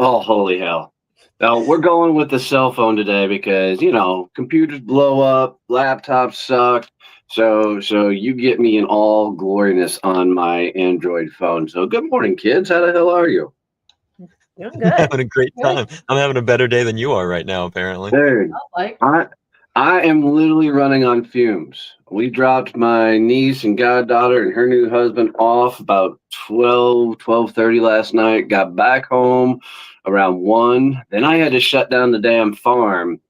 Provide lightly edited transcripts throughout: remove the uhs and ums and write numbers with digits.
Oh, holy hell. Now, we're going with the cell phone today because, computers blow up, laptops suck. So you get me in all gloriness on my Android phone. So good morning, kids. How the hell are you? Doing I'm good. having a great Good. time. I'm having a better day than you are right now, apparently. Dude, Like, I am literally running on fumes. We dropped my niece and goddaughter and her new husband off about 12:30 last night, got back home around 1. Then I had to shut down the damn farm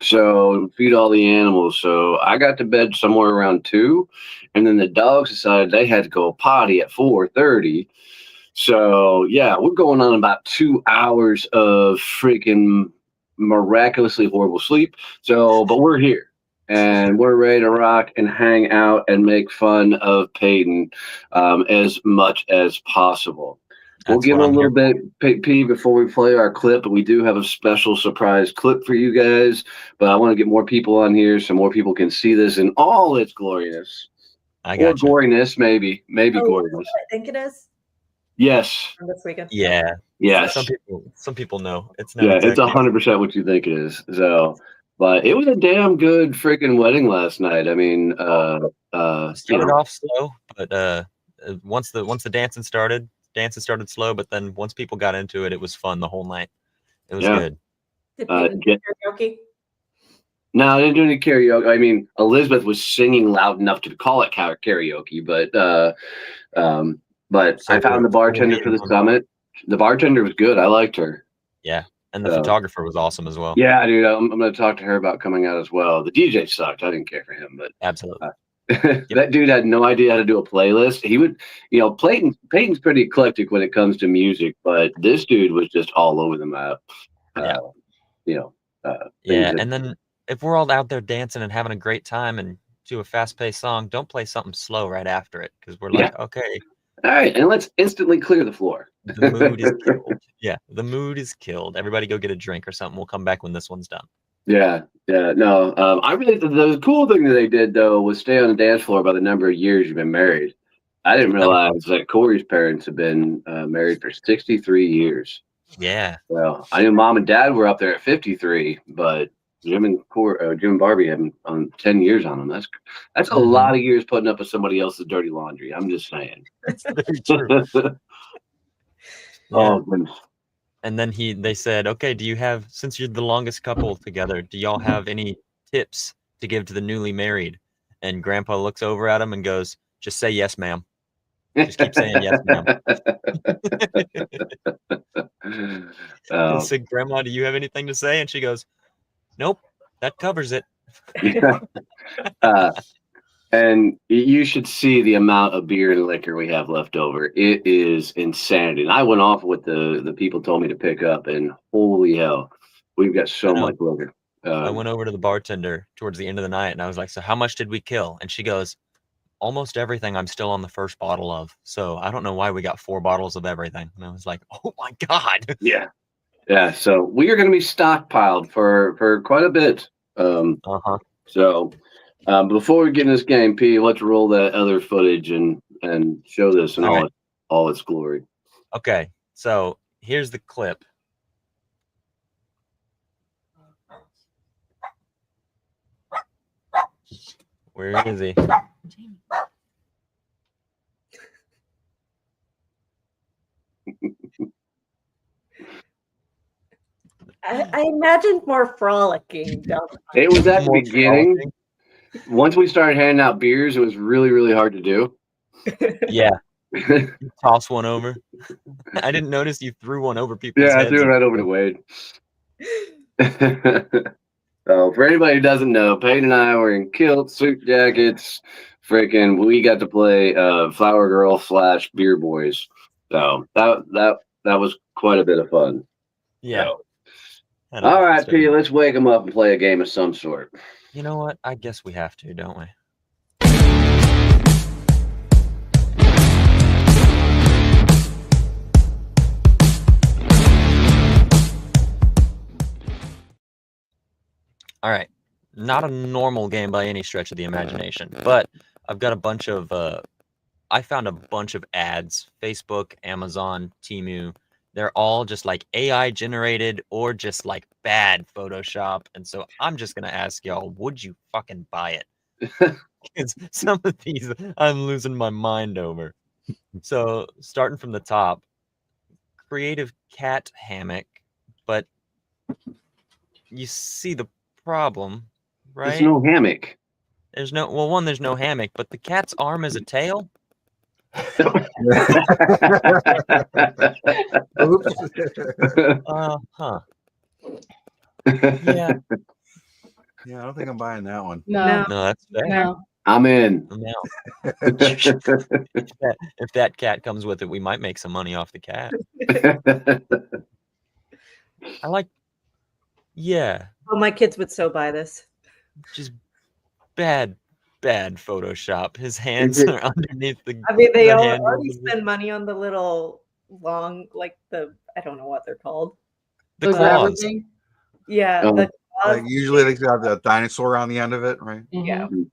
so feed all the animals. So I got to bed somewhere around 2, and then the dogs decided they had to go potty at 4:30. So yeah, we're going on about 2 hours of freaking miraculously horrible sleep. So, but we're here and we're ready to rock and hang out and make fun of Peyton as much as possible. We'll That's give what a I'm little here bit P before we play our clip, but we do have a special surprise clip for you guys. But I want to get more people on here so more people can see this in all its gloriness. for. I Or gotcha. goriness, maybe oh, goriness. I think it is Yes. from this weekend. Yeah. Yes. Some people know. It's not Yeah, it's exactly 100% what you think it is. So, but it was a damn good freaking wedding last night. I mean, started off slow, but once the dancing started slow, but then once people got into it, it was fun the whole night. It was yeah. good. Did Peyton do karaoke? No, I didn't do any karaoke. I mean, Elizabeth was singing loud enough to call it karaoke, but So I found the we're bartender for being the summit. The bartender was good. I liked her. Yeah, and the photographer was awesome as well. Yeah, dude, I'm going to talk to her about coming out as well. The DJ sucked. I didn't care for him, but Absolutely. that dude had no idea how to do a playlist. He would, Peyton's pretty eclectic when it comes to music, but this dude was just all over the map. Yeah. Things And then if we're all out there dancing and having a great time and do a fast-paced song, don't play something slow right after it because we're like, okay, all right, and let's instantly clear the floor. the mood is killed. Yeah, the mood is killed. Everybody go get a drink or something. We'll come back when this one's done. Yeah, no. I really the cool thing that they did though was stay on the dance floor by the number of years you've been married. I didn't realize that Corey's parents have been married for 63 years. Yeah. Well, I knew mom and dad were up there at 53, but Jim and Barbie have on 10 years on them. That's a lot of years putting up with somebody else's dirty laundry. I'm just saying. That's very true. Oh goodness. And then they said, okay, since you're the longest couple together, do y'all have any tips to give to the newly married? And Grandpa looks over at him and goes, just say yes, ma'am. Just keep saying yes, ma'am. I said, Grandma, do you have anything to say? And she goes, nope, that covers it. And you should see the amount of beer and liquor we have left over. It is insanity. And I went off what the people told me to pick up, and holy hell, we've got so much liquor. I went over to the bartender towards the end of the night, and I was like, so how much did we kill? And she goes, almost everything I'm still on the first bottle of. So I don't know why we got 4 bottles of everything. And I was like, oh, my God. Yeah. Yeah. So we are going to be stockpiled for quite a bit. So before we get in this game, P, let's roll that other footage and show this in all its glory. Okay, so here's the clip. Where is he? I imagined more frolicking. It was at the beginning. Frolicking. Once we started handing out beers, it was really, really hard to do. Yeah. You toss one over. I didn't notice you threw one over people's heads. Yeah, I threw it right over to Wade. So for anybody who doesn't know, Peyton and I were in kilts, suit jackets. We got to play Flower Girl / Beer Boys. So that was quite a bit of fun. Yeah. So, all right, P, let's wake them up and play a game of some sort. You know what? I guess we have to, don't we? All right. Not a normal game by any stretch of the imagination, but I've got I found a bunch of ads, Facebook, Amazon, Temu, they're all just like AI generated or just like bad Photoshop. And so I'm just gonna ask y'all, would you fucking buy it? Because some of these I'm losing my mind over. So starting from the top, creative cat hammock, but you see the problem, right? There's no hammock. There's no one, there's no hammock, but the cat's arm is a tail. Oops. Huh. Yeah. Yeah, I don't think I'm buying that one. No. No, that's fair. No. I'm in. No. If that cat comes with it, we might make some money off the cat. I like, yeah, Oh, my kids would so buy this. just bad Photoshop. His hands it- are underneath the. I mean, they the already handles. spend money on the little long, like I don't know what they're called. The grabber claws. thing? Yeah, Oh. the claws. Like usually they got the dinosaur on the end of it, right? Yeah. Mhm.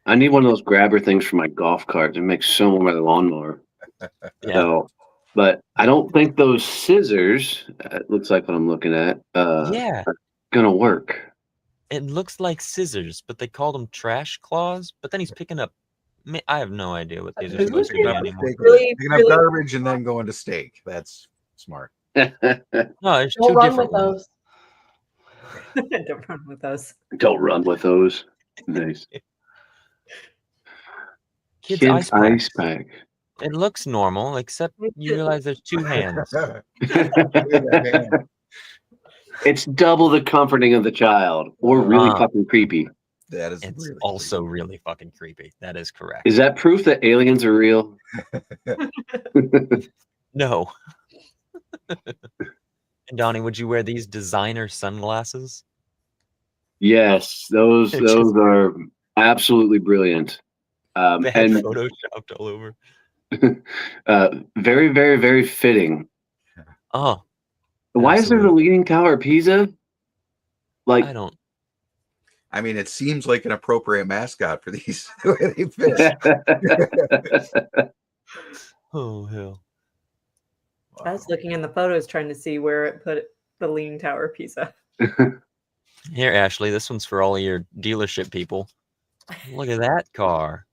I need one of those grabber things for my golf carts. It makes so much my lawnmower. Yeah. So, but I don't think those scissors, it looks like what I'm looking at, Yeah. are gonna work. It looks like scissors, but they called them trash claws. But then he's picking up. I have no idea what these are Who's supposed to be picking up anymore. Really, Picking up really- garbage and then going to steak. That's smart. No, there's Don't two run different with ones. those. Don't run with those. Don't run with those. Nice. Kids ice pack. ice pack. It looks normal, except you realize there's two hands. It's double the comforting of the child, or really fucking creepy. That is It's really also really fucking creepy. That is correct. Is that proof that aliens are real? No. And Donnie, would you wear these designer sunglasses? Yes, those They're just- are absolutely brilliant. They had And photoshopped all over. very, very, very fitting. Oh, Why is there the Absolutely. Leaning Tower of Pisa? Like, I don't. I mean, it seems like an appropriate mascot for these. The way they fit. Oh hell. I was looking in the photos trying to see where it put the Leaning Tower of Pisa. Here, Ashley, this one's for all of your dealership people. Look at that car.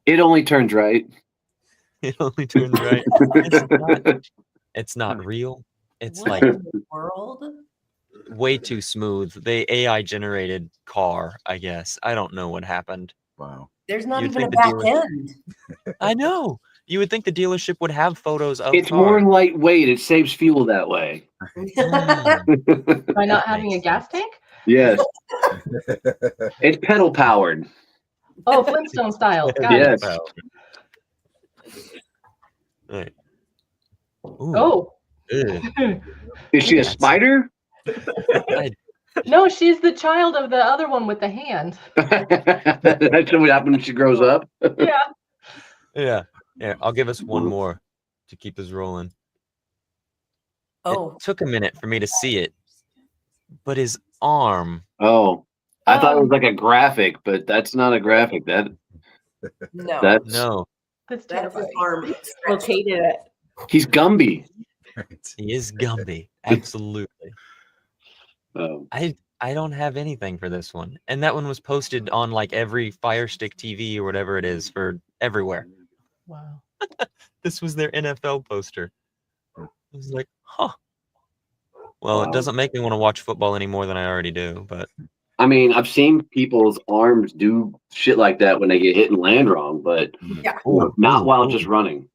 it only turns right. It only turns right. It's not real. It's What like in the world? way too smooth. They AI generated car, I guess. I don't know what happened. Wow. There's not You'd even a think the back dealer- end. I know. You would think the dealership would have photos of It's car. more lightweight. It saves fuel that way. By not having a gas tank? Yes. It's pedal powered. Oh, Flintstone style. Got it. Yes. Right. Ooh, Oh. ugh. Is she a That's- spider? No, she's the child of the other one with the hand. That's what happens when she grows up. Yeah. Yeah. Yeah. I'll give us one more to keep us rolling. Oh, It took a minute for me to see it, but his arm. Oh, I thought it was like a graphic, but that's not a graphic. no. That's No, That's That's his terrifying. arm. stretched. Located it. he's Gumby. he is Gumby. Absolutely. Oh. I don't have anything for this one. And that one was posted on like every Fire Stick TV or whatever it is for everywhere. Wow. This was their NFL poster. I was like, huh. Well, Wow. it doesn't make me want to watch football any more than I already do, but I mean, I've seen people's arms do shit like that when they get hit and land wrong, but Yeah. not while just running.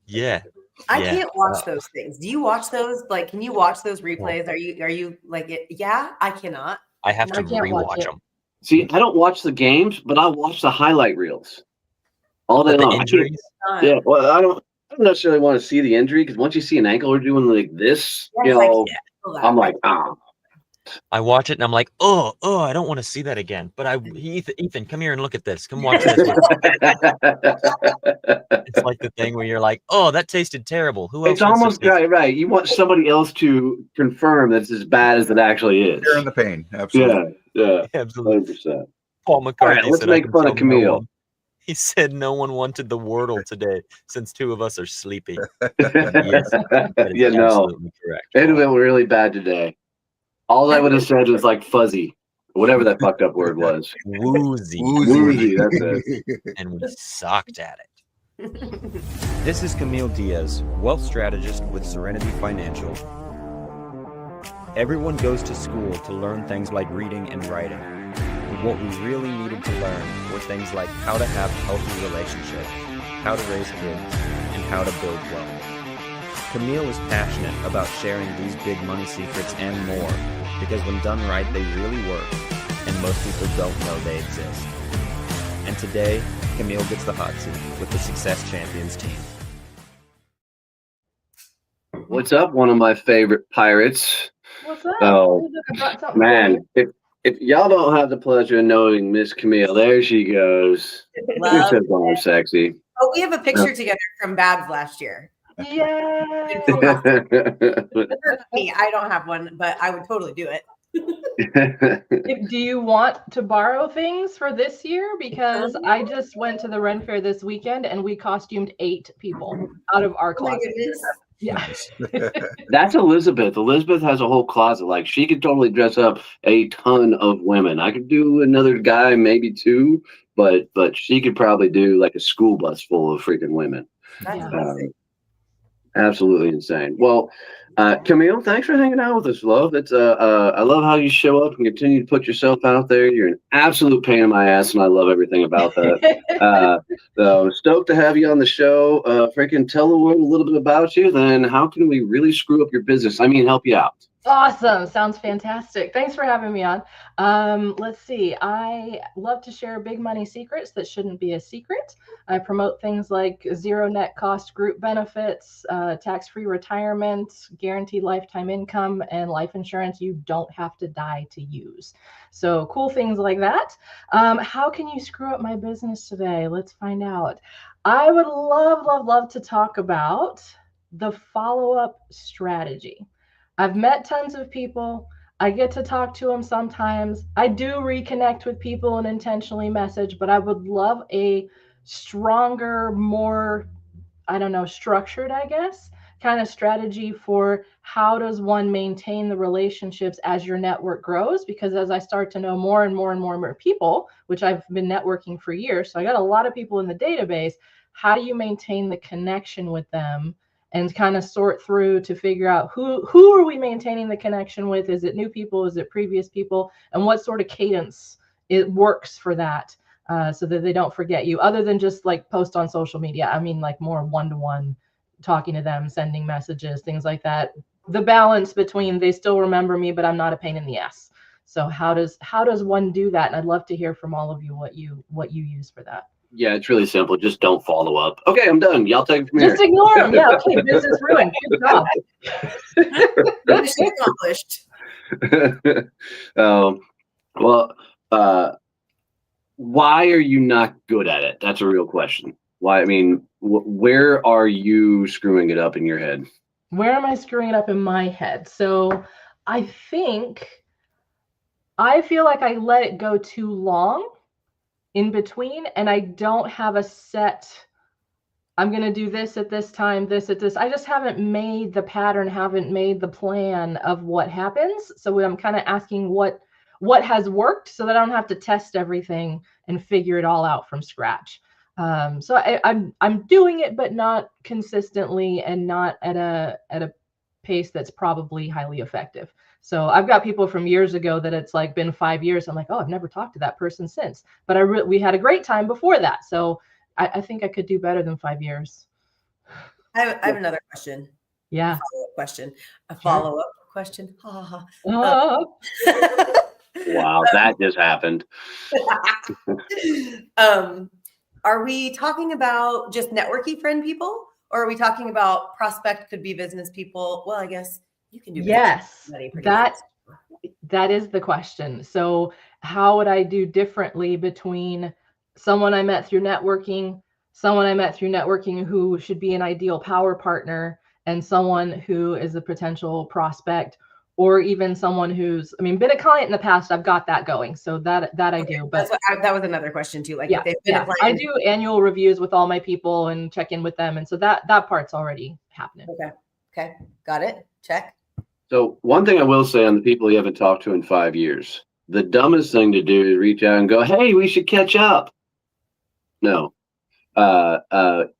yeah. I Yeah. can't watch those things. Do you watch those? Like, can you watch those replays? Are you like it? Yeah, I cannot. I have to I can't watch rewatch it. them. See, I don't watch the games, but I watch the highlight reels all day But the long. I can't- injuries, Yeah, well, I don't necessarily want to see the injury because once you see an ankle doing like this, Yes, you I know, can't feel that. I'm like, ah. I watch it and I'm like, oh, I don't want to see that again. But Ethan, come here and look at this. Come watch this. It's like the thing where you're like, oh, that tasted terrible. Who else? It's wants to almost taste it? right. You want somebody else to confirm that it's as bad as it actually is. Sharing the pain. Absolutely. Yeah, Absolutely. 100%. Paul McCartney let's said, make I can fun tell of Camille. No one. He said no one wanted the Wordle today since 2 of us are sleepy. Yes, that is Yeah, no, absolutely correct. it went really bad today. All I would have said was like fuzzy, whatever that fucked up word was. Woozy. Woozy, that's it. And we sucked at it. This is Camille Diaz, wealth strategist with Serenity Financial. Everyone goes to school to learn things like reading and writing. But what we really needed to learn were things like how to have healthy relationships, how to raise kids, and how to build wealth. Camille is passionate about sharing these big money secrets and more because when done right, they really work, and most people don't know they exist. And today, Camille gets the hot seat with the Success Champions team. What's up, one of my favorite pirates? What's up? Oh, I brought something for man, you. if y'all don't have the pleasure of knowing Miss Camille, there she goes. Love You're so darn sexy. Oh, we have a picture together from Babs last year. Yay! Me, I don't have one, but I would totally do it. Do you want to borrow things for this year? Because I just went to the Ren Fair this weekend and we costumed 8 people out of our Oh my closet. goodness. Yeah. That's Elizabeth. Elizabeth has a whole closet. Like, she could totally dress up a ton of women. I could do another guy, maybe 2, but she could probably do like a school bus full of freaking women. That's Yeah. amazing. Absolutely insane. Well, Camille, thanks for hanging out with us, love. It's I love how you show up and continue to put yourself out there. You're an absolute pain in my ass, and I love everything about that. So stoked to have you on the show. Freaking tell the world a little bit about you. Then how can we really screw up your business? I mean, help you out. Awesome. Sounds fantastic. Thanks for having me on. Let's see. I love to share big money secrets that shouldn't be a secret. I promote things like zero net cost group benefits, tax-free retirement, guaranteed lifetime income, and life insurance you don't have to die to use. So cool things like that. How can you screw up my business today? Let's find out. I would love to talk about the follow-up strategy. I've met tons of people. I get to talk to them sometimes. I do reconnect with people and intentionally message, but I would love a stronger, more, structured, I guess, kind of strategy for how does one maintain the relationships as your network grows? Because as I start to know more and more people, which I've been networking for years, so I got a lot of people in the database, how do you maintain the connection with them? And kind of sort through to figure out who are we maintaining the connection with? Is it new people? Is it previous people? And what sort of cadence it works for that, so that they don't forget you, other than just like post on social media. I mean, like more one-to-one talking to them, sending messages, things like that. The balance between they still remember me, but I'm not a pain in the ass. So how does one do that? And I'd love to hear from all of you what you use for that. Yeah, it's really simple. Just don't follow up. Okay, I'm done. Y'all take it from here. Just ignore them. Yeah, okay, business ruined. Good job. Mission accomplished. Why are you not good at it? That's a real question. Why? I mean, where are you screwing it up in your head? Where am I screwing it up in my head? So I feel like I let it go too long in between, and I don't have a set, I'm going to do this at this time, this at this. I just haven't made the pattern, haven't made the plan of what happens. So I'm kind of asking what has worked so that I don't have to test everything and figure it all out from scratch. So I'm doing it, but not consistently and not at a pace that's probably highly effective. So I've got people from years ago that it's like been 5 years. I'm like, oh, I've never talked to that person since, but we had a great time before that. So I think I could do better than 5 years. I have another question. Yeah. A follow-up question. Ha, ha, ha. Oh. Wow, that just happened. Are we talking about just networking friend people, or are we talking about prospect could be business people? Well, I guess you can do yes, that is the question. So how would I do differently between someone I met through networking who should be an ideal power partner, and someone who is a potential prospect or even someone who's, I mean, been a client in the past, I've got that going. So that I do. But that was another question too. Like yeah, if they've been a client. I do annual reviews with all my people and check in with them. And so that part's already happening. Okay. Got it. Check. So one thing I will say on the people you haven't talked to in 5 years, the dumbest thing to do is reach out and go, hey, we should catch up. No,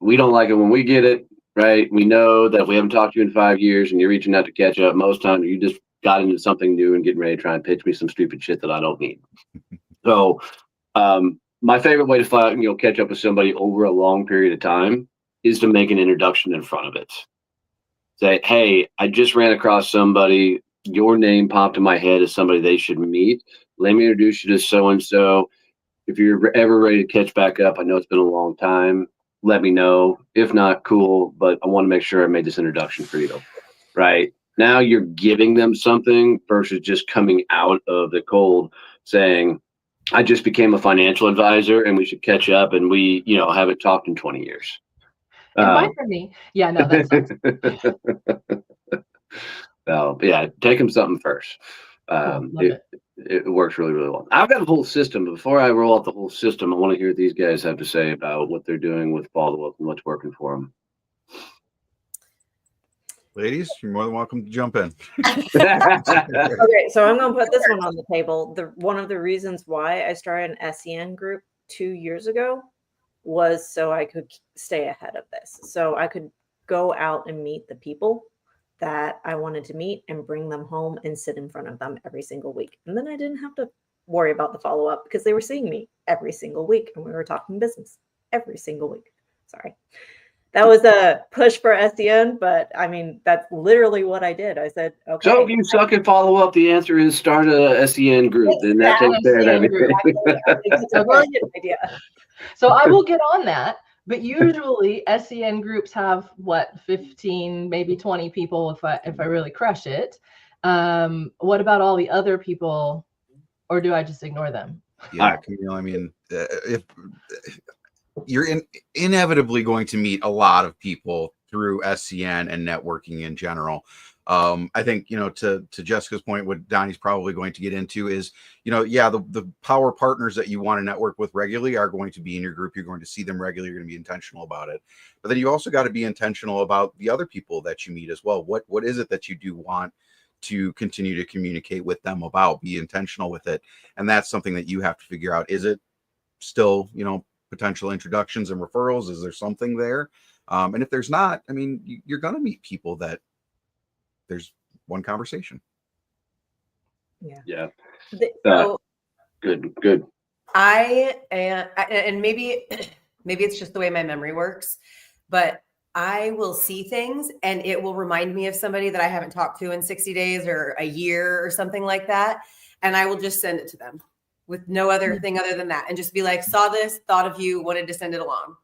we don't like it when we get it, right? We know that if we haven't talked to you in 5 years and you're reaching out to catch up, most times you just got into something new and getting ready to try and pitch me some stupid shit that I don't need. So my favorite way to catch up with somebody over a long period of time is to make an introduction in front of it. Say, hey, I just ran across somebody. Your name popped in my head as somebody they should meet. Let me introduce you to so-and-so. If you're ever ready to catch back up, I know it's been a long time. Let me know. If not, cool. But I want to make sure I made this introduction for you. Right now, you're giving them something versus just coming out of the cold saying, I just became a financial advisor and we should catch up. And we, haven't talked in 20 years. Invite for me. Yeah, no, that's so yeah, take them something first. It works really, really well. I've got a whole system. But before I roll out the whole system, I want to hear what these guys have to say about what they're doing with follow-up and what's working for them. Ladies, you're more than welcome to jump in. Okay, so I'm going to put this one on the table. One of the reasons why I started an SCN group 2 years ago was so I could stay ahead of this. So I could go out and meet the people that I wanted to meet and bring them home and sit in front of them every single week. And then I didn't have to worry about the follow-up because they were seeing me every single week and we were talking business every single week. Sorry. That was a push for SCN, but I mean, that's literally what I did. I said, okay. So if you suck at follow-up, the answer is start a SCN group. Then that takes care of everything. It's a brilliant idea. So I will get on that. But usually SCN groups have 15, maybe 20 people if I really crush it. What about all the other people, or do I just ignore them? Yeah, Camille, I mean, if you're inevitably going to meet a lot of people through SCN and networking in general. I think, to Jessica's point, what Donnie's probably going to get into is, the power partners that you want to network with regularly are going to be in your group. You're going to see them regularly. You're going to be intentional about it. But then you also got to be intentional about the other people that you meet as well. What is it that you do want to continue to communicate with them about? Be intentional with it. And that's something that you have to figure out. Is it still, potential introductions and referrals? Is there something there? And if there's not, I mean, you're going to meet people that there's one conversation. Yeah. So, Good. And maybe it's just the way my memory works, but I will see things and it will remind me of somebody that I haven't talked to in 60 days or a year or something like that. And I will just send it to them with no other thing other than that. And just be like, saw this, thought of you, wanted to send it along.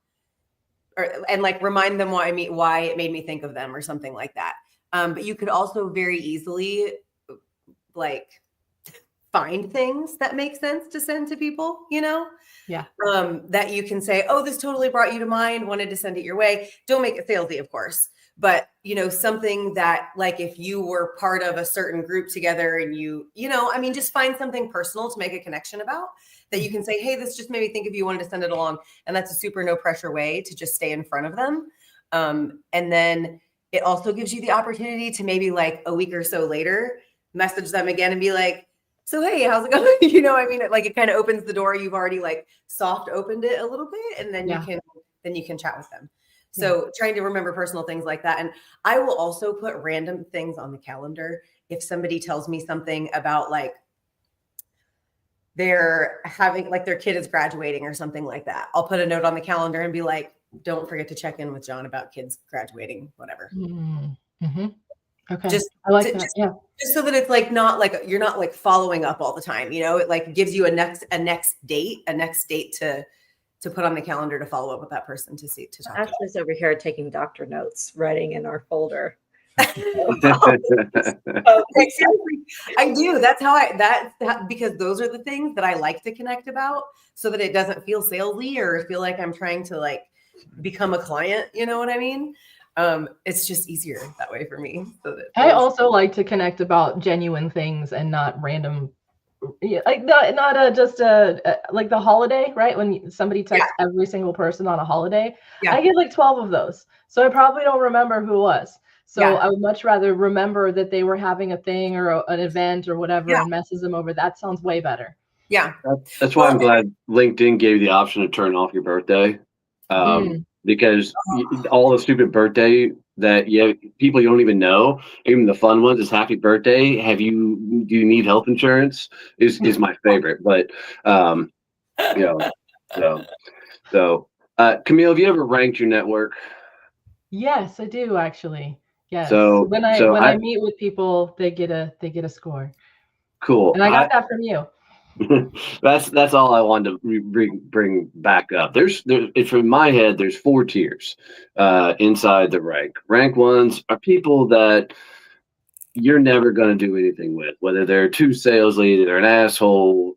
And like remind them why it made me think of them or something like that. But you could also very easily like find things that make sense to send to people, Yeah. That you can say, oh, this totally brought you to mind, wanted to send it your way. Don't make it salesy, of course. But, something that like if you were part of a certain group together and just find something personal to make a connection about that you can say, hey, this just made me think of you, wanted to send it along. And that's a super no pressure way to just stay in front of them. And then it also gives you the opportunity to maybe like a week or so later, message them again and be like, so, hey, how's it going? It kind of opens the door. You've already like soft opened it a little bit and then you can chat with them. So trying to remember personal things like that. And I will also put random things on the calendar. If somebody tells me something about like they're having like their kid is graduating or something like that, I'll put a note on the calendar and be like, don't forget to check in with John about kids graduating, whatever. Mm-hmm. Okay. I like that. Just so that it's like not like you're not like following up all the time. It like gives you a next date to put on the calendar to follow up with that person to talk to. Ashley's over here taking doctor notes, writing in our folder. Exactly. I do. That's how because those are the things that I like to connect about so that it doesn't feel salesy or feel like I'm trying to like become a client. You know what I mean? It's just easier that way for me. So I also like to connect about genuine things and not random, like not just like the holiday, right? When somebody texts every single person on a holiday, I get like 12 of those. So I probably don't remember who it was. So I would much rather remember that they were having a thing or an event or whatever and messes them over. That sounds way better. Yeah. That's why I'm glad LinkedIn gave you the option to turn off your birthday. Because all the stupid birthday that people you don't even know, even the fun ones, is happy birthday. Do you need health insurance? Is my favorite. But so Camille, have you ever ranked your network? Yes, I do actually. Yes. So when I meet with people, they get a score. Cool. And I got that from you. That's all I wanted to bring back up. From my head, there's 4 tiers inside the rank. Rank ones are people that you're never going to do anything with, whether they're too salesy, they're an asshole,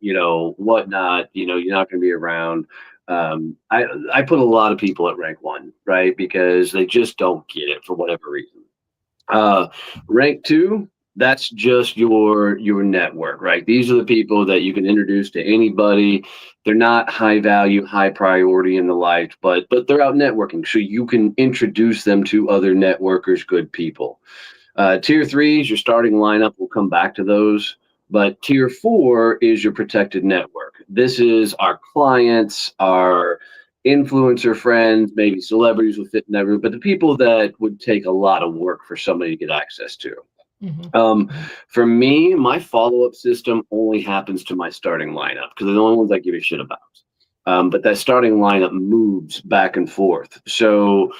whatnot. You're not going to be around. I put a lot of people at rank 1, right? Because they just don't get it for whatever reason. Rank 2. That's just your network, right? These are the people that you can introduce to anybody. They're not high value, high priority in the life, but they're out networking, so you can introduce them to other networkers, good people. Tier 3 is your starting lineup. We'll come back to those. But tier 4 is your protected network. This is our clients, our influencer friends, maybe celebrities will fit in that group, but the people that would take a lot of work for somebody to get access to. For me, my follow-up system only happens to my starting lineup because they're the only ones I give a shit about. But that starting lineup moves back and forth. So,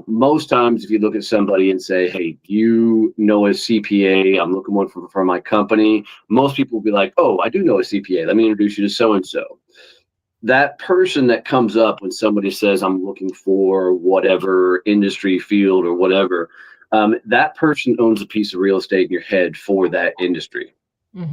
most times if you look at somebody and say, hey, you know a CPA, I'm looking one for my company, most people will be like, oh, I do know a CPA. Let me introduce you to so-and-so. That person that comes up when somebody says, I'm looking for whatever industry, field, or whatever, that person owns a piece of real estate in your head for that industry.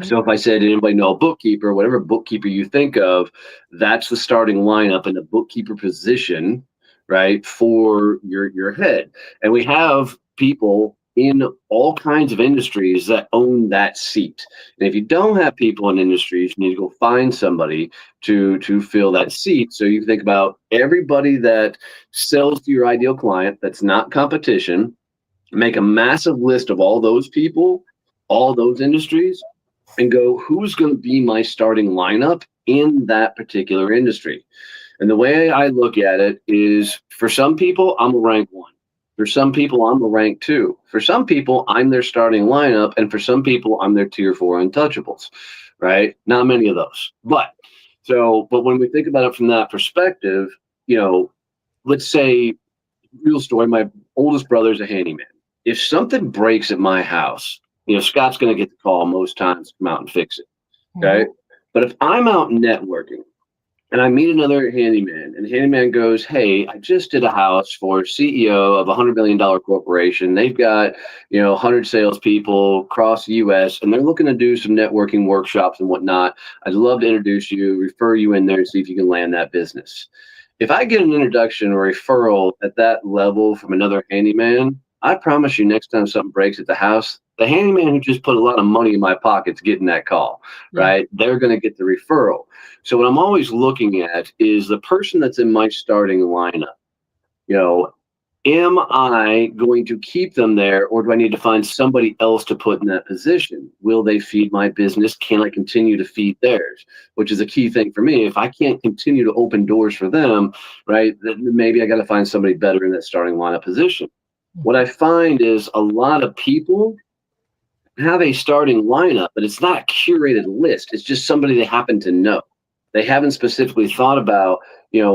So if I said, anybody know a bookkeeper, whatever bookkeeper you think of, that's the starting lineup in the bookkeeper position, right, for your head. And we have people in all kinds of industries that own that seat. And if you don't have people in industries, you need to go find somebody to fill that seat. So you think about everybody that sells to your ideal client that's not competition. Make a massive list of all those people, all those industries, and go, who's going to be my starting lineup in that particular industry? And the way I look at it is, for some people, I'm a rank 1. For some people, I'm a rank 2. For some people, I'm their starting lineup. And for some people, I'm their tier 4 untouchables, right? Not many of those. But when we think about it from that perspective, let's say, real story, my oldest brother's a handyman. If something breaks at my house, Scott's going to get the call most times to come out and fix it. Okay. But if I'm out networking and I meet another handyman and the handyman goes, hey, I just did a house for CEO of a $100 million corporation. They've got, 100 salespeople across the US, and they're looking to do some networking workshops and whatnot. I'd love to introduce you, refer you in there and see if you can land that business. If I get an introduction or referral at that level from another handyman, I promise you, next time something breaks at the house, the handyman who just put a lot of money in my pocket's getting that call, right? They're going to get the referral. So what I'm always looking at is the person that's in my starting lineup. Am I going to keep them there, or do I need to find somebody else to put in that position? Will they feed my business? Can I continue to feed theirs? Which is a key thing for me. If I can't continue to open doors for them, right, then maybe I got to find somebody better in that starting lineup position. What I find is a lot of people have a starting lineup, but it's not a curated list. It's just somebody they happen to know. They haven't specifically thought about,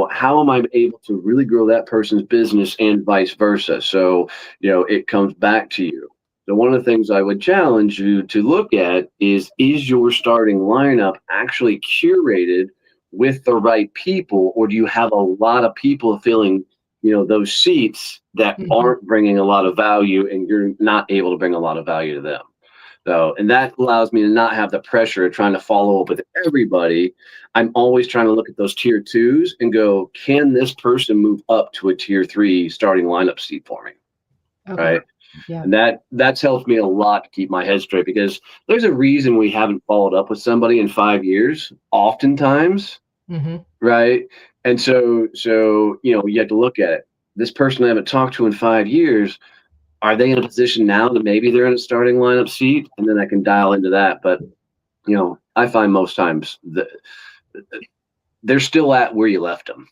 how am I able to really grow that person's business and vice versa? So, it comes back to you. So one of the things I would challenge you to look at is your starting lineup actually curated with the right people, or do you have a lot of people filling those seats that aren't bringing a lot of value, and you're not able to bring a lot of value to them? So, and that allows me to not have the pressure of trying to follow up with everybody. I'm always trying to look at those tier 2s and go, can this person move up to a tier 3 starting lineup seat for me? Okay. right? Yeah. And that's helped me a lot to keep my head straight, because there's a reason we haven't followed up with somebody in 5 years, oftentimes, Mm-hmm. right? And so you have to look at it. This person I haven't talked to in 5 years, are they in a position now that maybe they're in a starting lineup seat? And then I can dial into that. But I find most times that they're still at where you left them.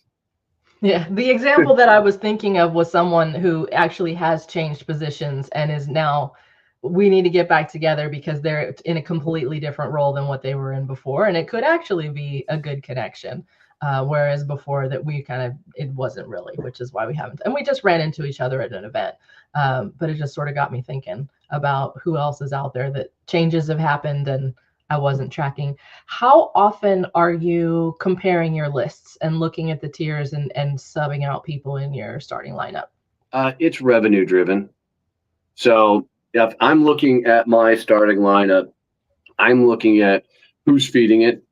Yeah. The example that I was thinking of was someone who actually has changed positions and is now, we need to get back together because they're in a completely different role than what they were in before. And it could actually be a good connection. Whereas before that it wasn't really, which is why we haven't, and we just ran into each other at an event. But it just sort of got me thinking about who else is out there that changes have happened and I wasn't tracking. How often are you comparing your lists and looking at the tiers and subbing out people in your starting lineup? It's revenue driven. So if I'm looking at my starting lineup, I'm looking at who's feeding it.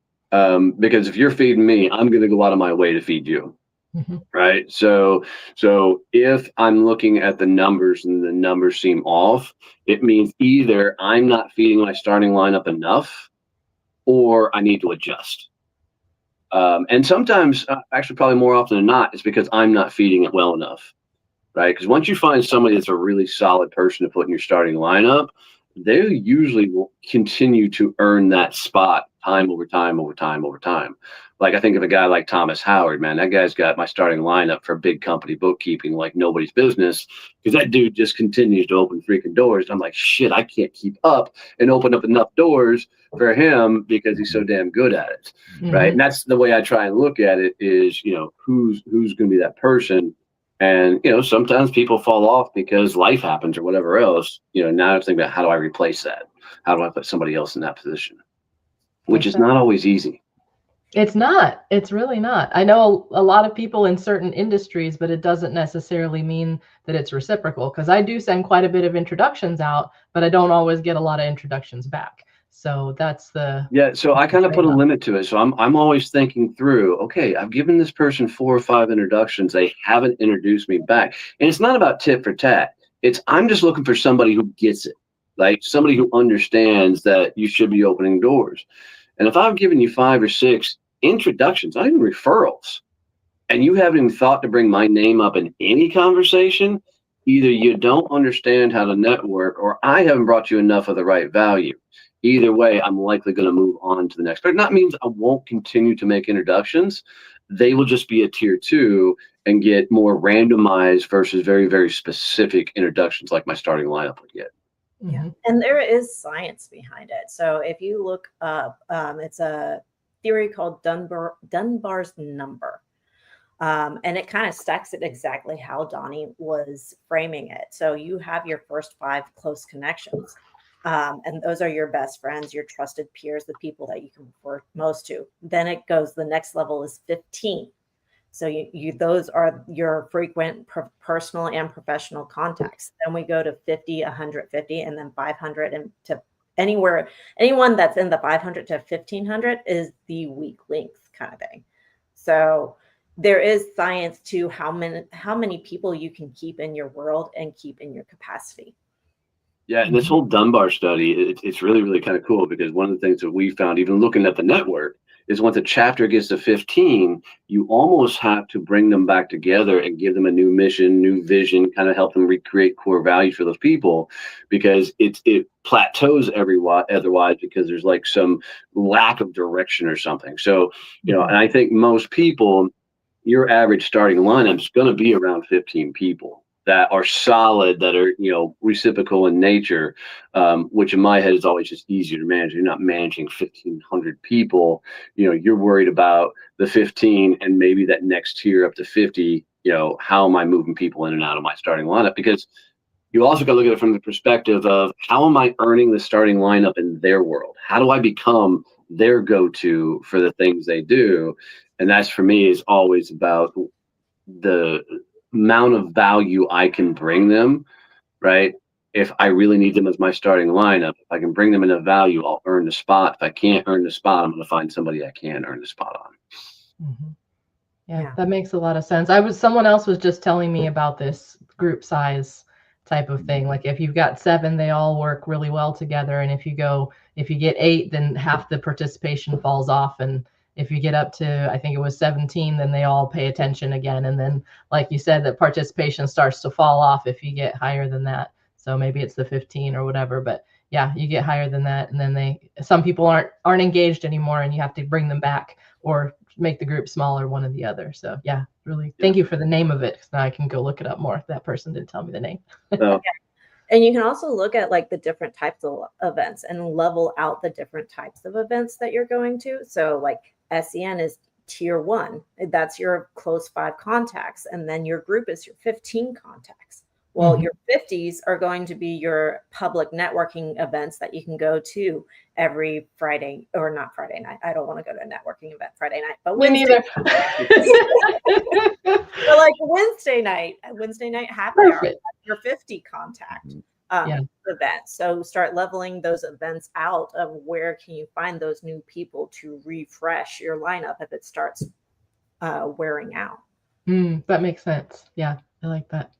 Because if you're feeding me, I'm going to go out of my way to feed you. Mm-hmm. Right. So if I'm looking at the numbers and the numbers seem off, it means either I'm not feeding my starting lineup enough or I need to adjust. And sometimes, actually, probably more often than not, it's because I'm not feeding it well enough. Right. Because once you find somebody that's a really solid person to put in your starting lineup, they usually will continue to earn that spot time over time over time over time. Like I think of a guy like Thomas Howard, man, that guy's got my starting lineup for big company bookkeeping like nobody's business, because that dude just continues to open freaking doors. I'm like, shit, I can't keep up and open up enough doors for him because he's so damn good at it. Mm-hmm. Right. And that's the way I try and look at it is, who's going to be that person. And, sometimes people fall off because life happens or whatever else. Now I have to think about, how do I replace that? How do I put somebody else in that position? Which is not always easy. It's not. It's really not. I know a lot of people in certain industries, but it doesn't necessarily mean that it's reciprocal, because I do send quite a bit of introductions out, but I don't always get a lot of introductions back. So that's so I kind of put a limit to it. So I'm always thinking through, okay, I've given this person 4 or 5 introductions. They haven't introduced me back. And it's not about tit for tat. I'm just looking for somebody who gets it, like somebody who understands that you should be opening doors. And if I've given you 5 or 6 introductions, not even referrals, and you haven't even thought to bring my name up in any conversation, either you don't understand how to network or I haven't brought you enough of the right value. Either way, I'm likely going to move on to the next. But that means I won't continue to make introductions. They will just be a tier 2 and get more randomized versus very, very specific introductions like my starting lineup would get. Yeah. And there is science behind it. So if you look up, it's a theory called Dunbar's number. And it kind of stacks it exactly how Donnie was framing it. So you have your first 5 close connections. And those are your best friends, your trusted peers, the people that you can refer most to. Then it goes, the next level is 15. So those are your frequent personal and professional contacts. Then we go to 50, 150, and then 500, and to anyone that's in the 500 to 1500 is the weak length kind of thing. So there is science to how many people you can keep in your world and keep in your capacity. Yeah, and this whole Dunbar study, it's really, really kind of cool, because one of the things that we found, even looking at the network, is once a chapter gets to 15, you almost have to bring them back together and give them a new mission, new vision, kind of help them recreate core values for those people, because it plateaus otherwise, because there's like some lack of direction or something. So, and I think most people, your average starting lineup is going to be around 15 people that are solid, that are, reciprocal in nature, which in my head is always just easier to manage. You're not managing 1,500 people. You're worried about the 15 and maybe that next tier up to 50. How am I moving people in and out of my starting lineup? Because you also got to look at it from the perspective of, how am I earning the starting lineup in their world? How do I become their go-to for the things they do? And that's, for me, is always about the amount of value I can bring them, right? If I really need them as my starting lineup, if I can bring them enough value, I'll earn the spot. If I can't earn the spot, I'm going to find somebody I can earn the spot on. Mm-hmm. Yeah, that makes a lot of sense. Someone else was just telling me about this group size type of thing. Like if you've got 7, they all work really well together. And if you get 8, then half the participation falls off. And if you get up to, I think it was 17, then they all pay attention again. And then, like you said, the participation starts to fall off if you get higher than that. So maybe it's the 15 or whatever, but yeah, you get higher than that. And then some people aren't engaged anymore, and you have to bring them back or make the group smaller, one or the other. So yeah, really, thank you for the name of it. Now I can go look it up more. That person didn't tell me the name. So, And you can also look at like the different types of events and level out the different types of events that you're going to. So like SCN is tier 1. That's your close 5 contacts. And then your group is your 15 contacts. Well, your 50s are going to be your public networking events that you can go to every Friday, or not Friday night. I don't want to go to a networking event Friday night, but Wednesday. But like Wednesday night happy hour, your 50 contact event. So start leveling those events out of where can you find those new people to refresh your lineup if it starts wearing out. That makes sense. Yeah, I like that.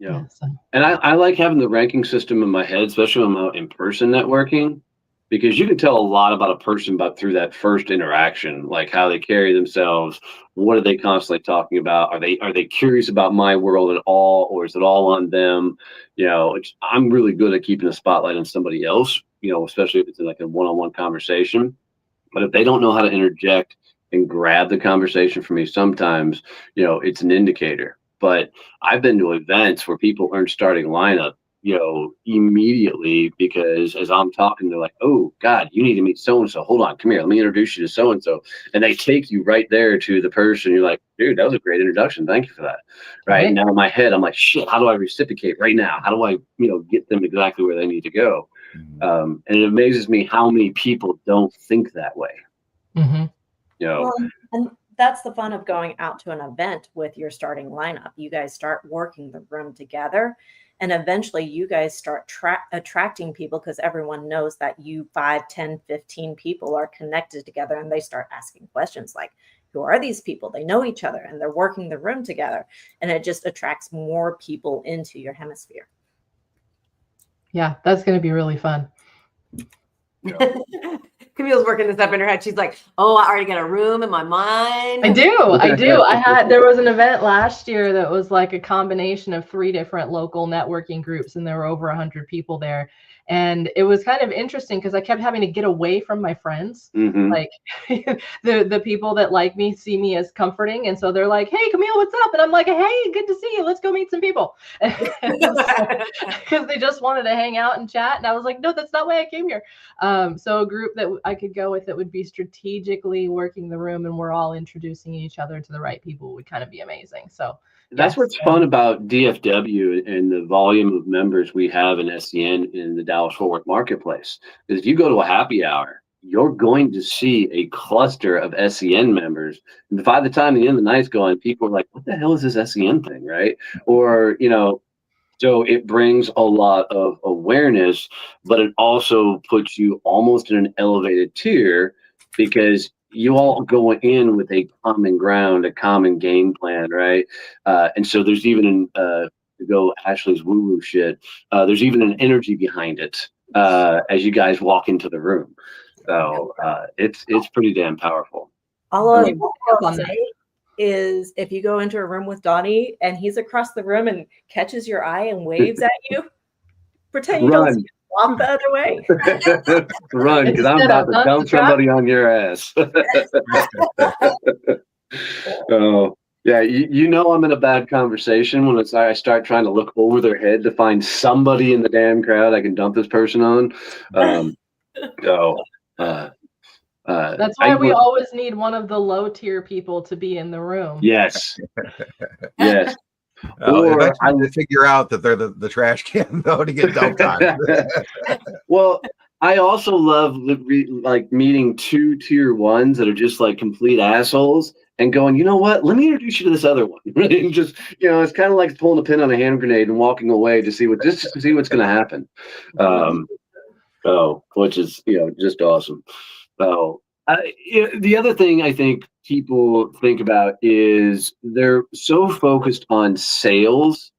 Yeah. So. And I like having the ranking system in my head, especially when I'm out in person networking, because you can tell a lot about a person through that first interaction, like how they carry themselves. What are they constantly talking about? Are they curious about my world at all, or is it all on them? I'm really good at keeping a spotlight on somebody else, especially if it's in like a one-on-one conversation. But if they don't know how to interject and grab the conversation for me, sometimes, it's an indicator. But I've been to events where people aren't starting lineup, immediately, because as I'm talking, they're like, "Oh God, you need to meet so-and-so. Hold on, come here. Let me introduce you to so-and-so." And they take you right there to the person. You're like, "Dude, that was a great introduction. Thank you for that." Right. Now in my head, I'm like, "Shit, how do I reciprocate right now? How do I, get them exactly where they need to go?" And it amazes me how many people don't think that way. Well, and that's the fun of going out to an event with your starting lineup. You guys start working the room together, and eventually you guys start attracting people because everyone knows that you 5, 10, 15 people are connected together, and they start asking questions like, who are these people? They know each other and they're working the room together, and it just attracts more people into your hemisphere. Yeah, that's going to be really fun. Camille's working this up in her head. She's like, "Oh, I already got a room in my mind." I do. There was an event last year that was like a combination of 3 different local networking groups, and there were over 100 people there. And it was kind of interesting because I kept having to get away from my friends. Like the people that like me see me as comforting. And so they're like, "Hey, Camille, what's up?" And I'm like, "Hey, good to see you. Let's go meet some people." Because they just wanted to hang out and chat. And I was like, "No, that's not why I came here." So a group that I could go with that would be strategically working the room, and we're all introducing each other to the right people, would kind of be amazing. So that's what's fun about DFW and the volume of members we have in SCN in the Dallas-Fort Worth marketplace. Because if you go to a happy hour, you're going to see a cluster of SCN members. And by the time the end of the night's going, people are like, "What the hell is this SCN thing?" Right? Or, so it brings a lot of awareness, but it also puts you almost in an elevated tier, because you all go in with a common ground, a common game plan, right? And so there's even to go Ashley's woo-woo shit, there's even an energy behind it as you guys walk into the room. So it's pretty damn powerful. All I will say is, if you go into a room with Donnie and he's across the room and catches your eye and waves at you, pretend you don't see him. Walk the other way. Run, because I'm about to dump somebody on your ass. Oh, yeah. I'm in a bad conversation when I start trying to look over their head to find somebody in the damn crowd I can dump this person on. That's why we always need one of the low tier people to be in the room. Yes. Yes. Eventually I would figure out that they're the trash can, though, to get dumped on. Well, I also love like meeting 2 tier 1s that are just like complete assholes and going, "You know what? Let me introduce you to this other one." And just, it's kind of like pulling a pin on a hand grenade and walking away to see what's going to happen. Which is, just awesome. So the other thing I think people think about is they're so focused on sales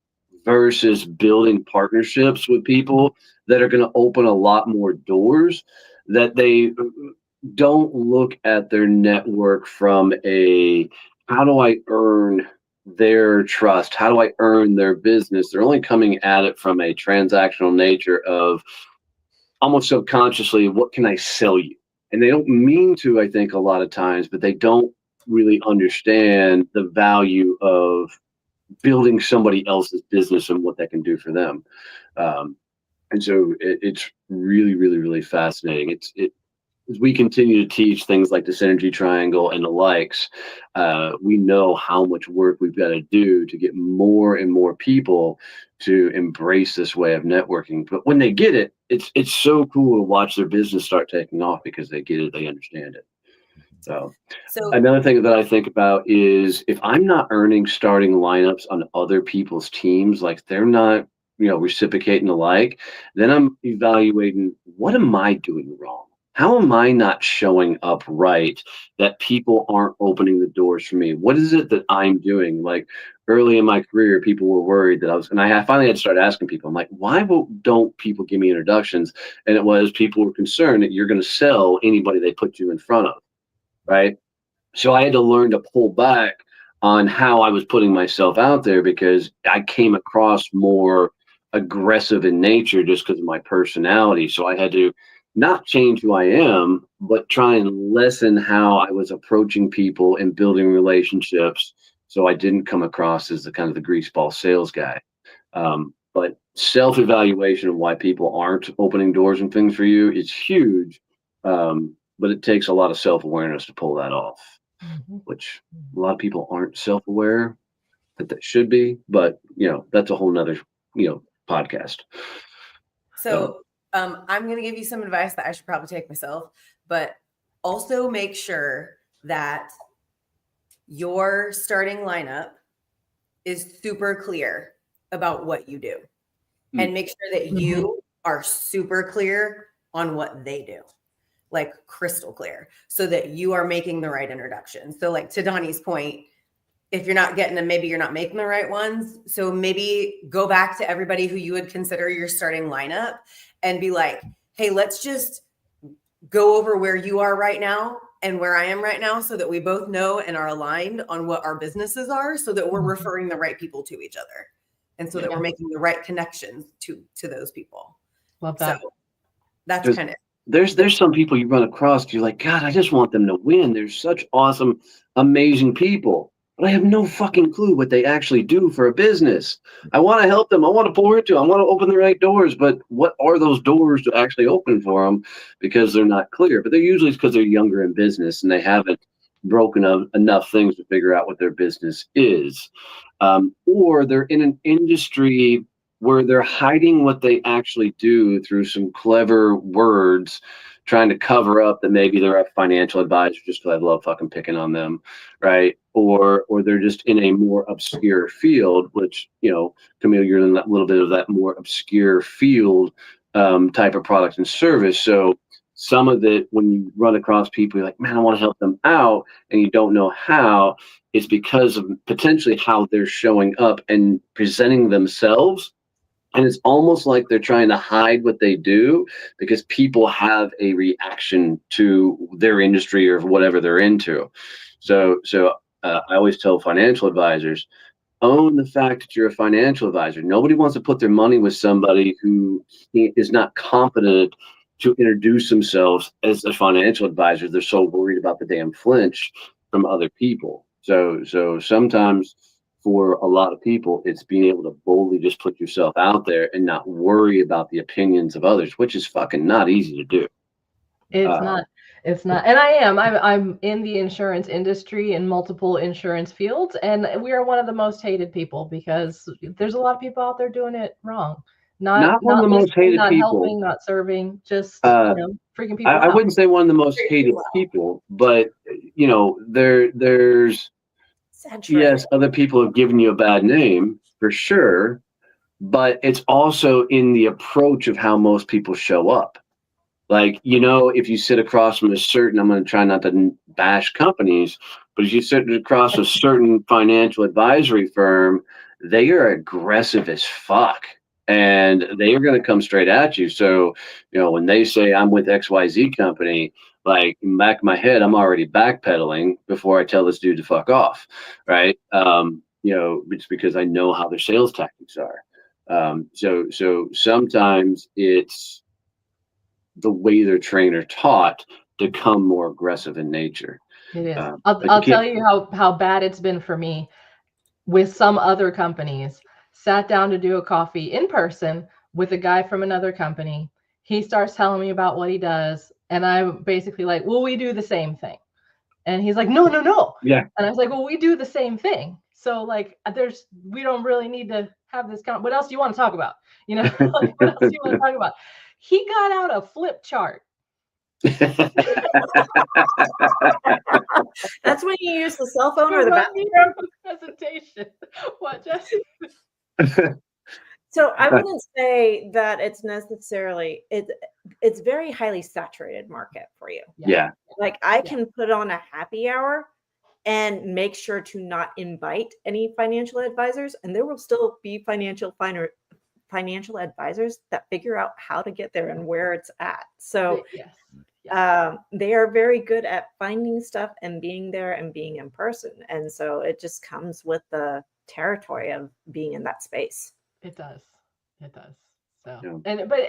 versus building partnerships with people that are going to open a lot more doors, that they don't look at their network from a, how do I earn their trust? How do I earn their business? They're only coming at it from a transactional nature of almost subconsciously, what can I sell you? And they don't mean to, I think, a lot of times, but they don't really understand the value of building somebody else's business and what that can do for them. And so it's really, really, really fascinating. As we continue to teach things like the synergy triangle and the likes, we know how much work we've got to do to get more and more people to embrace this way of networking. But when they get it, it's so cool to watch their business start taking off because they get it, they understand it. So another thing that I think about is if I'm not earning starting lineups on other people's teams, like they're not, reciprocating alike, then I'm evaluating, what am I doing wrong? How am I not showing up right that people aren't opening the doors for me? What is it that I'm doing? Like early in my career, people were worried that I finally had to start asking people, I'm like, why don't people give me introductions? And it was people were concerned that you're going to sell anybody they put you in front of. Right. So I had to learn to pull back on how I was putting myself out there because I came across more aggressive in nature just because of my personality. So I had to not change who I am, but try and lessen how I was approaching people and building relationships. So I didn't come across as the kind of the greaseball sales guy. But self-evaluation of why people aren't opening doors and things for you is huge. But it takes a lot of self-awareness to pull that off, which a lot of people aren't self-aware that they should be, but that's a whole nother, podcast. So I'm going to give you some advice that I should probably take myself, but also make sure that your starting lineup is super clear about what you do and make sure that you are super clear on what they do. Like crystal clear, so that you are making the right introductions. So like to Donnie's point, if you're not getting them, maybe you're not making the right ones. So maybe go back to everybody who you would consider your starting lineup and be like, hey, let's just go over where you are right now and where I am right now so that we both know and are aligned on what our businesses are so that we're referring the right people to each other. And so that we're making the right connections to those people. Love that. So that's kind of There's some people you run across, you're like, God, I just want them to win. They're such awesome, amazing people. But I have no fucking clue what they actually do for a business. I want to help them. I want to pour into them. I want to open the right doors. But what are those doors to actually open for them? Because they're not clear. But they're usually because they're younger in business and they haven't broken up enough things to figure out what their business is. Or they're in an industry where they're hiding what they actually do through some clever words, trying to cover up that maybe they're a financial advisor just because I love fucking picking on them, right? Or they're just in a more obscure field, which, Camille, you're in that little bit of that more obscure field type of product and service. So some of it, when you run across people, you're like, man, I want to help them out, and you don't know how, it's because of potentially how they're showing up and presenting themselves. And it's almost like they're trying to hide what they do because people have a reaction to their industry or whatever they're into. So I always tell financial advisors, own the fact that you're a financial advisor. Nobody wants to put their money with somebody who is not competent to introduce themselves as a financial advisor. They're so worried about the damn flinch from other people. So sometimes for a lot of people, it's being able to boldly just put yourself out there and not worry about the opinions of others, which is fucking not easy to do. It's not. And I'm in the insurance industry in multiple insurance fields, and we are one of the most hated people because there's a lot of people out there doing it wrong. Not one of the most hated not people. Helping, not serving, just freaking people I out. wouldn't say one of the most hated people, but there's yes, other people have given you a bad name for sure, but it's also in the approach of how most people show up. Like, if you sit across from I'm going to try not to bash companies, but if you sit across a certain financial advisory firm, they are aggressive as fuck. And they are going to come straight at you. So, when they say I'm with XYZ company, like in the back of my head, I'm already backpedaling before I tell this dude to fuck off. Right. It's because I know how their sales tactics are. So sometimes it's the way they're trained or taught to come more aggressive in nature. It is. But I'll tell you how bad it's been for me with some other companies. Sat down to do a coffee in person with a guy from another company. He starts telling me about what he does. And I'm basically like, well, we do the same thing. And he's like, no. Yeah. And I was like, well, we do the same thing. So like, we don't really need to have this what else do you want to talk about? Like, what else do you want to talk about? He got out a flip chart. That's when you use the cell phone or the presentation. What, Jess? So I wouldn't say that it's necessarily it's very highly saturated market for you. Yeah. Like I can put on a happy hour and make sure to not invite any financial advisors, and there will still be financial advisors that figure out how to get there and where it's at. So they are very good at finding stuff and being there and being in person. And so it just comes with the territory of being in that space. It does. So,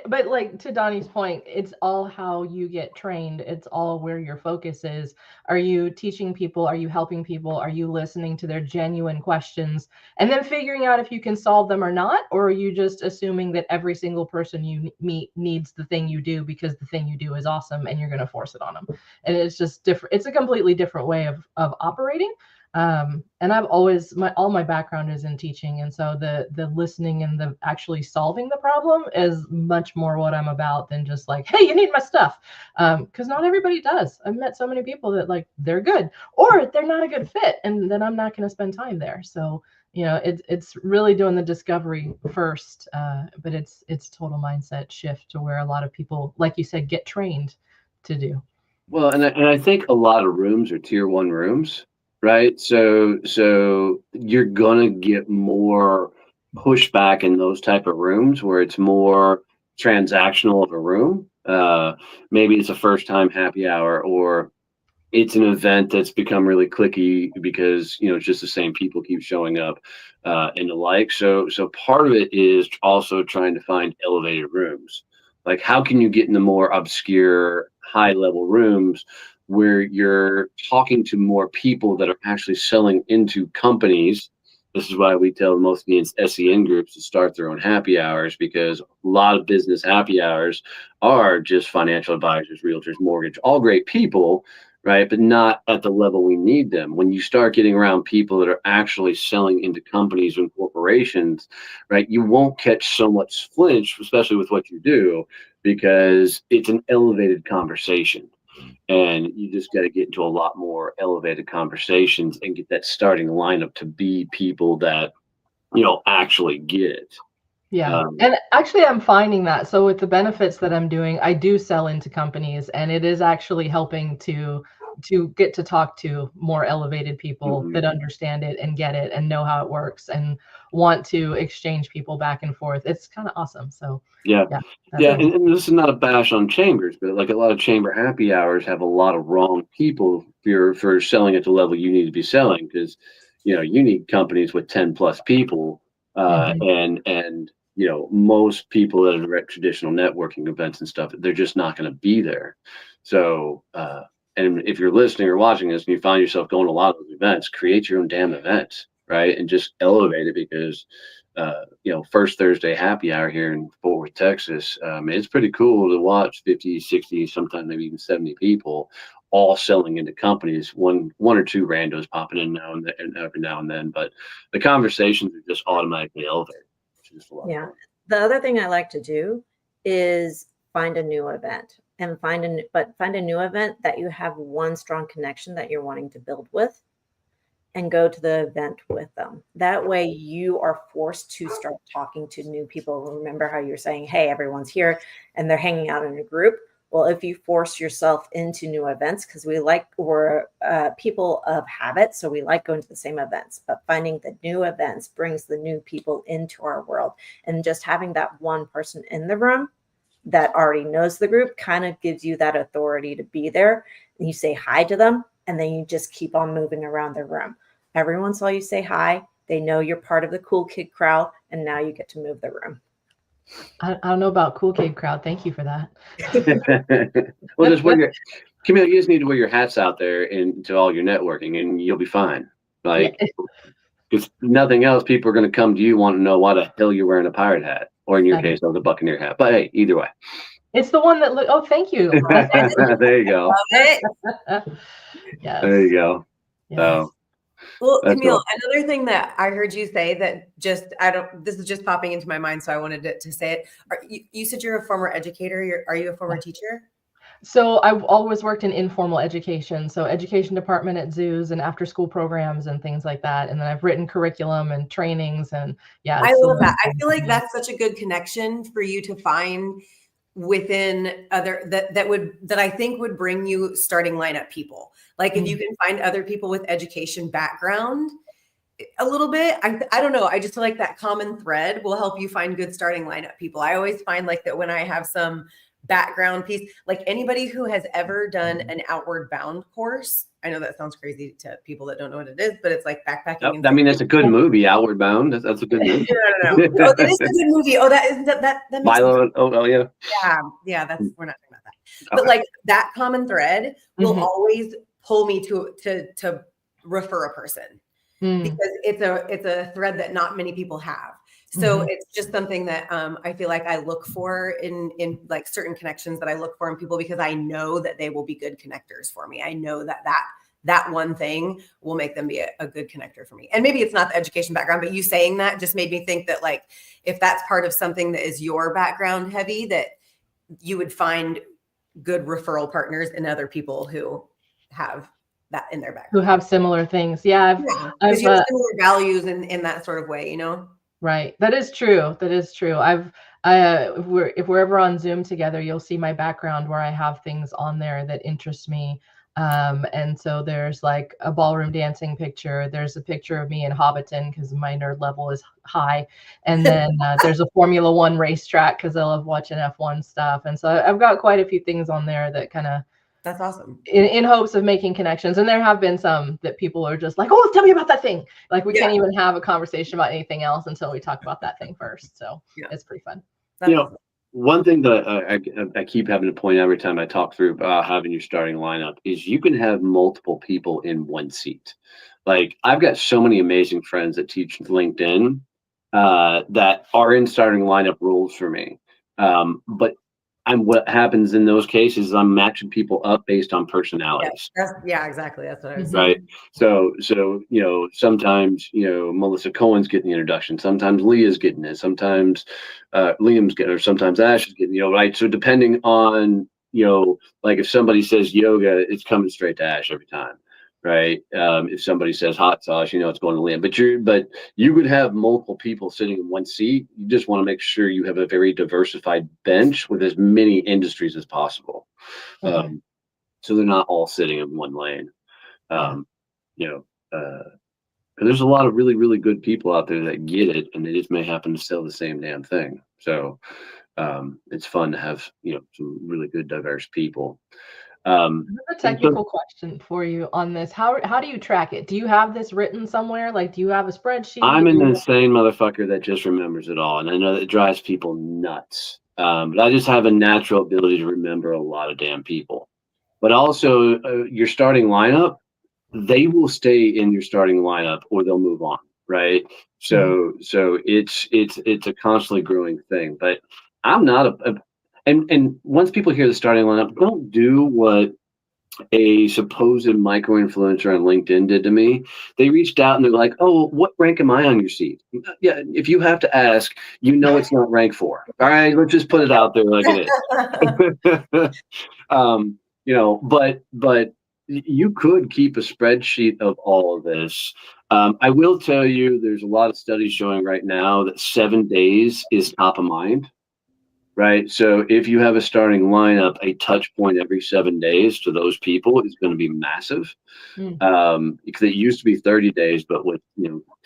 but like to Donnie's point, it's all how you get trained. It's all where your focus is. Are you teaching people? Are you helping people? Are you listening to their genuine questions and then figuring out if you can solve them or not? Or are you just assuming that every single person you meet needs the thing you do because the thing you do is awesome and you're going to force it on them? And it's just different. It's a completely different way of operating. And I've always all my background is in teaching, and so the listening and the actually solving the problem is much more what I'm about than just like, hey, you need my stuff, because not everybody does. I've met so many people that like they're good or they're not a good fit, and then I'm not going to spend time there. So it's really doing the discovery first, but it's total mindset shift to where a lot of people, like you said, get trained to do. Well, and I think a lot of rooms are tier 1 rooms. Right. So you're going to get more pushback in those type of rooms where it's more transactional of a room. Maybe it's a first time happy hour, or it's an event that's become really cliquey because, it's just the same people keep showing up and the like. So part of it is also trying to find elevated rooms. Like, how can you get in the more obscure, high level rooms where you're talking to more people that are actually selling into companies? This is why we tell most of the SCN groups to start their own happy hours, because a lot of business happy hours are just financial advisors, realtors, mortgage, all great people, right? But not at the level we need them. When you start getting around people that are actually selling into companies and corporations, right, you won't catch so much flinch, especially with what you do, because it's an elevated conversation. And you just got to get into a lot more elevated conversations and get that starting lineup to be people that, actually get it. Yeah. And actually, I'm finding that. So with the benefits that I'm doing, I do sell into companies, and it is actually helping to get to talk to more elevated people that understand it and get it and know how it works and want to exchange people back and forth. It's kind of awesome. So yeah. And this is not a bash on chambers, but like a lot of chamber happy hours have a lot of wrong people for selling at the level you need to be selling, because you need companies with 10 plus people, and most people that are at traditional networking events and stuff, they're just not going to be there. So and if you're listening or watching this and you find yourself going to a lot of those events, create your own damn event, right? And just elevate it, because First Thursday happy hour here in Fort Worth, Texas, it's pretty cool to watch 50, 60, sometimes maybe even 70 people all selling into companies, one or two randos popping in now and then, every now and then, but the conversations are just automatically elevated. Yeah. The other thing I like to do is find a new event and find a new event that you have one strong connection that you're wanting to build with, and go to the event with them. That way you are forced to start talking to new people. Remember how you're saying, hey, everyone's here and they're hanging out in a group. Well, if you force yourself into new events, because we're people of habit, so we like going to the same events, but finding the new events brings the new people into our world. And just having that one person in the room that already knows the group kind of gives you that authority to be there. And you say hi to them, and then you just keep on moving around the room. Everyone saw you say hi. They know you're part of the cool kid crowd, and now you get to move the room. I don't know about cool kid crowd. Thank you for that. Well, just wear your Camille. You just need to wear your hats out there into all your networking, and you'll be fine. Like, if nothing else, people are going to come to you want to know why the hell you're wearing a pirate hat, or in your case, the Buccaneer hat. But hey, either way, it's the one that look. Oh, thank you. There you go. Love it. Yes. There you go. Yes. So, Well, that's Camille, cool. another thing that I heard you say that this is just popping into my mind, so I wanted to say it. You said you're a former educator. Are you a former teacher? So I've always worked in informal education, so education department at zoos and after school programs and things like that. And then I've written curriculum and trainings, and I love that. I feel like that's such a good connection for you to find within other that I think would bring you starting lineup people. Like if you can find other people with education background a little bit, I don't know. I just feel like that common thread will help you find good starting lineup people. I always find like that when I have some background piece, like anybody who has ever done an outward bound course. I know that sounds crazy to people that don't know what it is, but it's like backpacking. I mean, that's a good movie, Outward Bound. That's a good movie. No. Oh, that is a good movie. Oh, that makes Milo. Oh, yeah. Yeah. We're not talking about that. But like that common thread will always pull me to refer a person because it's a thread that not many people have. So it's just something that I feel like I look for in like certain connections that I look for in people, because I know that they will be good connectors for me. I know that one thing will make them be a good connector for me. And maybe it's not the education background, but you saying that just made me think that like, if that's part of something that is your background heavy, that you would find good referral partners in other people who have that in their background. Who have similar things. Yeah. Because you have similar values in that sort of way, you know? Right. That is true. If we're ever on Zoom together, you'll see my background where I have things on there that interest me. And so there's like a ballroom dancing picture. There's a picture of me in Hobbiton because my nerd level is high. And then there's a Formula One racetrack because I love watching F1 stuff. And so I've got quite a few things on there that kind of, that's awesome. In hopes of making connections. And there have been some that people are just like, oh, tell me about that thing. Like we can't even have a conversation about anything else until we talk about that thing first. So it's pretty fun. That's awesome. One thing that I keep having to point out every time I talk through about having your starting lineup is you can have multiple people in one seat. Like I've got so many amazing friends that teach LinkedIn that are in starting lineup roles for me. But what happens in those cases is I'm matching people up based on personalities. Yeah, exactly. That's what I was saying. Right. So sometimes Melissa Cohen's getting the introduction. Sometimes Leah's getting it. Sometimes Liam's getting it, or sometimes Ash is getting right. So depending on like if somebody says yoga, it's coming straight to Ash every time. Right. If somebody says hot sauce, it's going to Liam. But you could have multiple people sitting in one seat. You just want to make sure you have a very diversified bench with as many industries as possible. So they're not all sitting in one lane. There's a lot of really, really good people out there that get it, and they just may happen to sell the same damn thing. So it's fun to have some really good, diverse people. I have a technical question for you on this. How do you track it? Do you have this written somewhere? Like, do you have a spreadsheet? I'm an insane motherfucker that just remembers it all. And I know that drives people nuts. But I just have a natural ability to remember a lot of damn people. But also your starting lineup, they will stay in your starting lineup or they'll move on. Right. So it's a constantly growing thing, but I'm not And once people hear the starting lineup, don't do what a supposed micro influencer on LinkedIn did to me. They reached out and they're like, "Oh, what rank am I on your seat?" Yeah, if you have to ask, it's not rank 4. All right, let's just put it out there like it is. But you could keep a spreadsheet of all of this. I will tell you, there's a lot of studies showing right now that 7 days is top of mind. right? So if you have a starting lineup, a touch point every 7 days to those people is going to be massive. Because it used to be 30 days, but with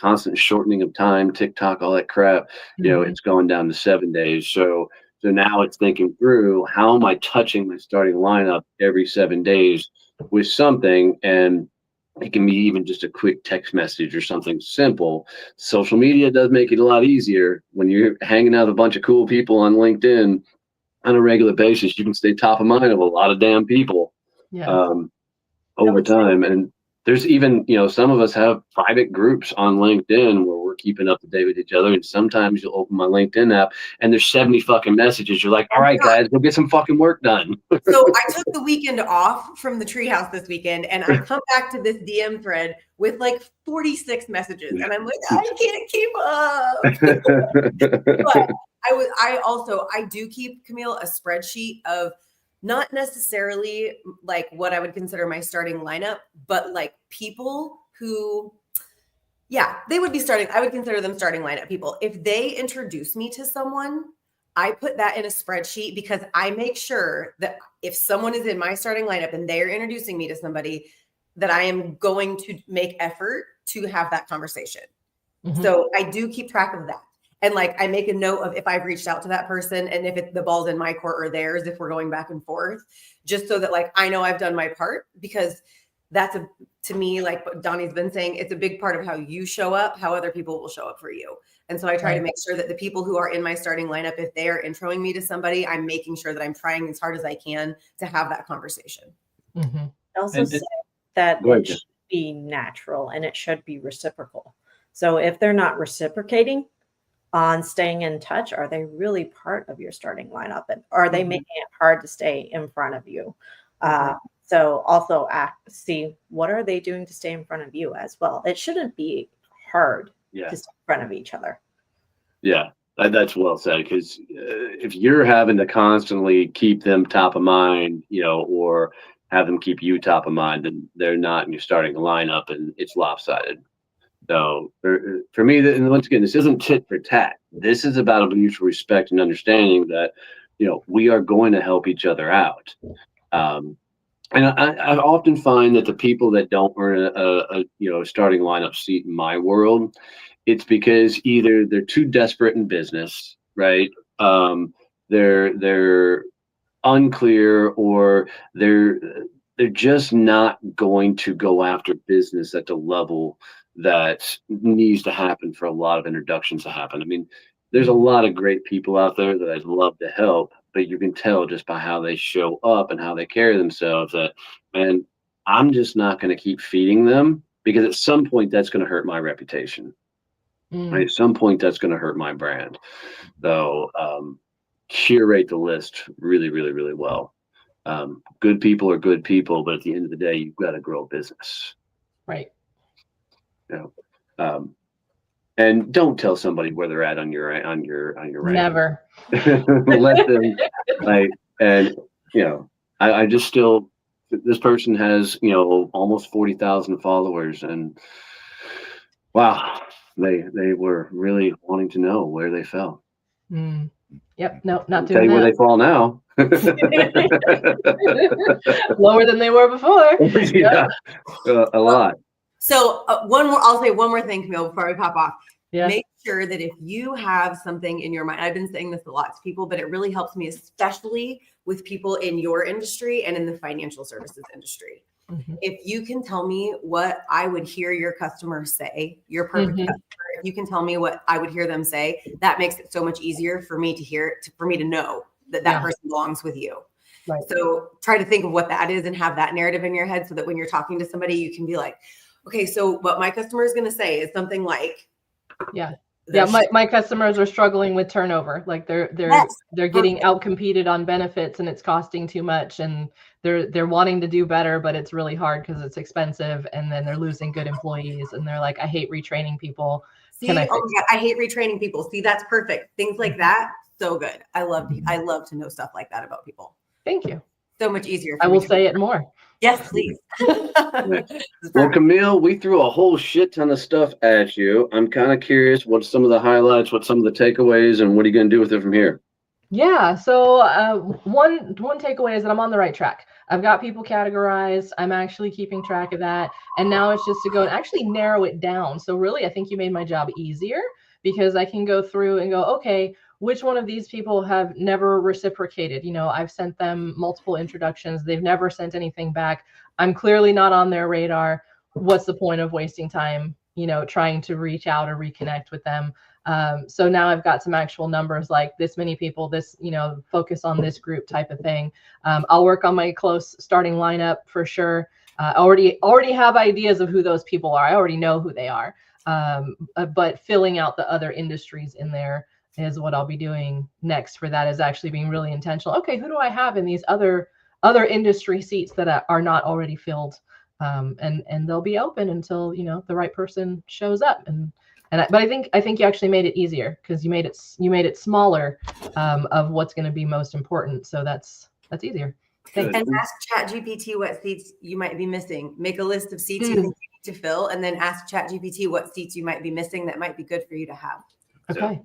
constant shortening of time, TikTok, all that crap, it's going down to 7 days. So now it's thinking through, how am I touching my starting lineup every 7 days with something? And it can be even just a quick text message or something simple. Social media does make it a lot easier when you're hanging out with a bunch of cool people on LinkedIn on a regular basis. You can stay top of mind of a lot of damn people over time. And there's even, some of us have private groups on LinkedIn where we're keeping up to date with each other. And sometimes you'll open my LinkedIn app and there's 70 fucking messages. You're like, all right, guys, go get some fucking work done. So I took the weekend off from the treehouse this weekend, and I come back to this DM thread with like 46 messages. And I'm like, I can't keep up. But I do keep, Camille, a spreadsheet of not necessarily like what I would consider my starting lineup, but like people who, they would be starting. I would consider them starting lineup people. If they introduce me to someone, I put that in a spreadsheet because I make sure that if someone is in my starting lineup and they're introducing me to somebody, that I am going to make effort to have that conversation. So I do keep track of that. And like, I make a note of if I've reached out to that person and if the ball's in my court or theirs, if we're going back and forth, just so that like, I know I've done my part, because that's to me, like what Donnie's been saying, it's a big part of how you show up, how other people will show up for you. And so I try to make sure that the people who are in my starting lineup, if they are introing me to somebody, I'm making sure that I'm trying as hard as I can to have that conversation. I also say that it should be natural and it should be reciprocal. So if they're not reciprocating on staying in touch, are they really part of your starting lineup? And are they making it hard to stay in front of you? So also see, what are they doing to stay in front of you as well? It shouldn't be hard to stay in front of each other. Yeah, that's well said. Because if you're having to constantly keep them top of mind, or have them keep you top of mind, then they're not in your starting lineup, and it's lopsided. So for me, and once again, this isn't tit for tat. This is about a mutual respect and understanding that, we are going to help each other out. And I often find that the people that don't earn a starting lineup seat in my world, it's because either they're too desperate in business, right? They're unclear, or they're just not going to go after business at the level that needs to happen for a lot of introductions to happen. I mean, there's a lot of great people out there that I'd love to help, but you can tell just by how they show up and how they carry themselves that, man, I'm just not going to keep feeding them, because at some point that's going to hurt my reputation. Right? At some point that's going to hurt my brand. So curate the list really, really, really well. Good people are good people, but at the end of the day, you've got to grow a business. Right. And don't tell somebody where they're at on your rank. Never. Let them I just still, this person has almost 40,000 followers, and wow, they were really wanting to know where they fell. Yep. No, not doing that. Where they fall now. Lower than they were before. Yeah, a lot. So I'll say one more thing, Camille, before we pop off. Yeah. Make sure that if you have something in your mind, I've been saying this to lots of people, but it really helps me, especially with people in your industry and in the financial services industry. If you can tell me what I would hear your customers say, your perfect customer, if you can tell me what I would hear them say, that makes it so much easier for me to hear, for me to know that person belongs with you. Right. So try to think of what that is and have that narrative in your head, so that when you're talking to somebody, you can be like, okay, so what my customer is going to say is something like, my customers are struggling with turnover. Like they're getting out competed on benefits, and it's costing too much, and they're wanting to do better, but it's really hard because it's expensive, and then they're losing good employees, and they're like, I hate retraining people. I hate retraining people. See, that's perfect. Things like that, so good. I love to know stuff like that about people. Thank you. So much easier. I will say it more. Yes, please. Well, Camille, we threw a whole shit ton of stuff at you. I'm kind of curious, what's some of the highlights, what's some of the takeaways, and what are you going to do with it from here? Yeah. So one takeaway is that I'm on the right track. I've got people categorized. I'm actually keeping track of that. And now it's just to go and actually narrow it down. So really, I think you made my job easier because I can go through and go, okay, which one of these people have never reciprocated? You know, I've sent them multiple introductions. They've never sent anything back. I'm clearly not on their radar. What's the point of wasting time, you know, trying to reach out or reconnect with them? So now I've got some actual numbers, like this many people, this, you know, focus on this group type of thing. I'll work on my close starting lineup for sure. Already have ideas of who those people are. I already know who they are. But filling out the other industries in there is what I'll be doing next. For that is actually being really intentional. Okay, who do I have in these other industry seats that are not already filled? And they'll be open until, you know, the right person shows up. But I think you actually made it easier because you made it smaller of what's going to be most important. So that's easier. Thanks. And ask ChatGPT what seats you might be missing. Make a list of seats you think you need to fill, and then ask ChatGPT what seats you might be missing that might be good for you to have. Okay.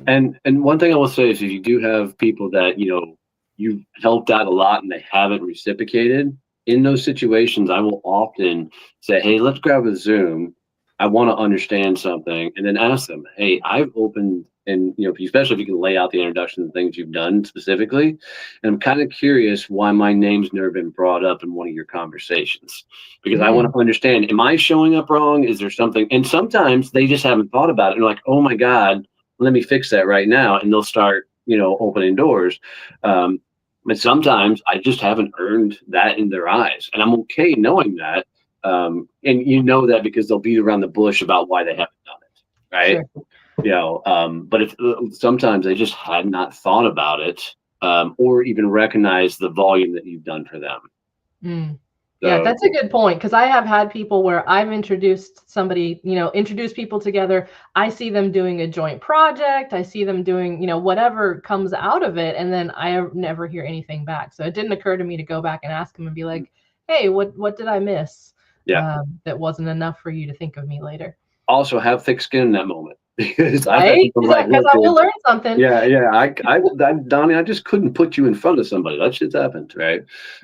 And one thing I will say is if you do have people that, you know, you've helped out a lot and they haven't reciprocated, in those situations, I will often say, hey, let's grab a Zoom. I want to understand something, and then ask them, hey, I've opened, and you know, especially if you can lay out the introduction and things you've done specifically, and I'm kind of curious why my name's never been brought up in one of your conversations, because I want to understand, am I showing up wrong? Is there something? And sometimes they just haven't thought about it. And they're like, oh my God, let me fix that right now. And they'll start, you know, opening doors. But sometimes I just haven't earned that in their eyes, and I'm okay knowing that. And you know that because they'll beat around the bush about why they haven't done it, right? Sure. You know, but if sometimes they just had not thought about it, or even recognized the volume that you've done for them. Yeah, that's a good point, because I have had people where I've introduced somebody, you know, introduce people together. I see them doing a joint project. I see them doing, you know, whatever comes out of it, and then I never hear anything back. So it didn't occur to me to go back and ask them and be like, hey, what did I miss? Yeah. That wasn't enough for you to think of me later. Also have thick skin in that moment. Because right? Because I will learn something. Yeah. I Donnie, I just couldn't put you in front of somebody. That shit's happened, right?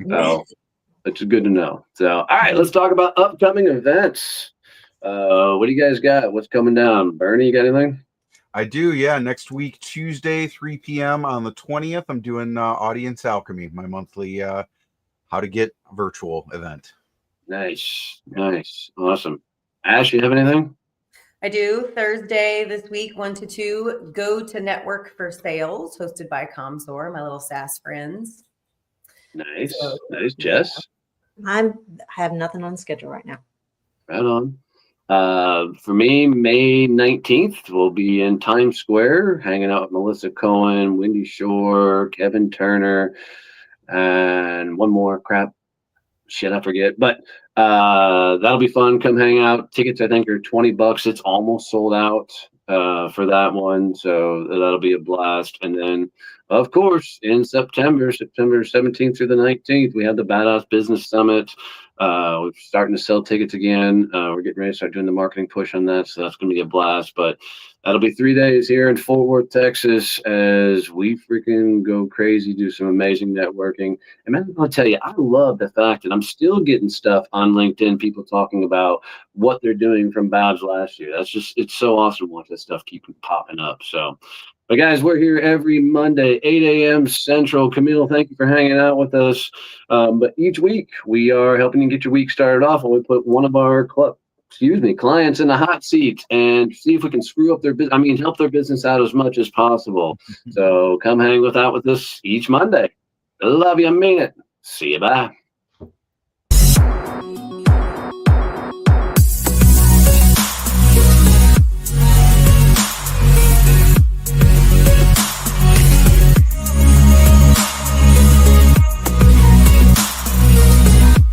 So it's good to know. So, all right, let's talk about upcoming events. What do you guys got? What's coming down? Bernie, you got anything? I do, yeah. Next week, Tuesday, 3 p.m. on the 20th, I'm doing Audience Alchemy, my monthly how to get virtual event. Nice. Awesome. Ash, you have anything? I do. Thursday this week, 1 to 2, Go to Network for Sales, hosted by ComSor, my little SaaS friends. Nice. Jess? I have nothing on schedule right now. Right on. For me, May 19th, we'll be in Times Square, hanging out with Melissa Cohen, Wendy Shore, Kevin Turner, and one more shit, I forget. But that'll be fun. Come hang out. Tickets, I think, are $20. It's almost sold out for that one. So that'll be a blast. And then, of course, in September 17th through the 19th, we have the Badass Business Summit. We're starting to sell tickets again. We're getting ready to start doing the marketing push on that. So that's going to be a blast. But that'll be 3 days here in Fort Worth, Texas, as we freaking go crazy, do some amazing networking. And man, I'm going to tell you, I love the fact that I'm still getting stuff on LinkedIn, people talking about what they're doing from Babs last year. It's so awesome to watch that stuff keep popping up. So, but guys, we're here every Monday, 8 a.m. Central. Camille, thank you for hanging out with us. But each week we are helping you get your week started off, and we put one of our clients in a hot seat and see if we can screw up their business. Help their business out as much as possible. So come hang out with us each Monday. Love you, I mean it. See you, bye.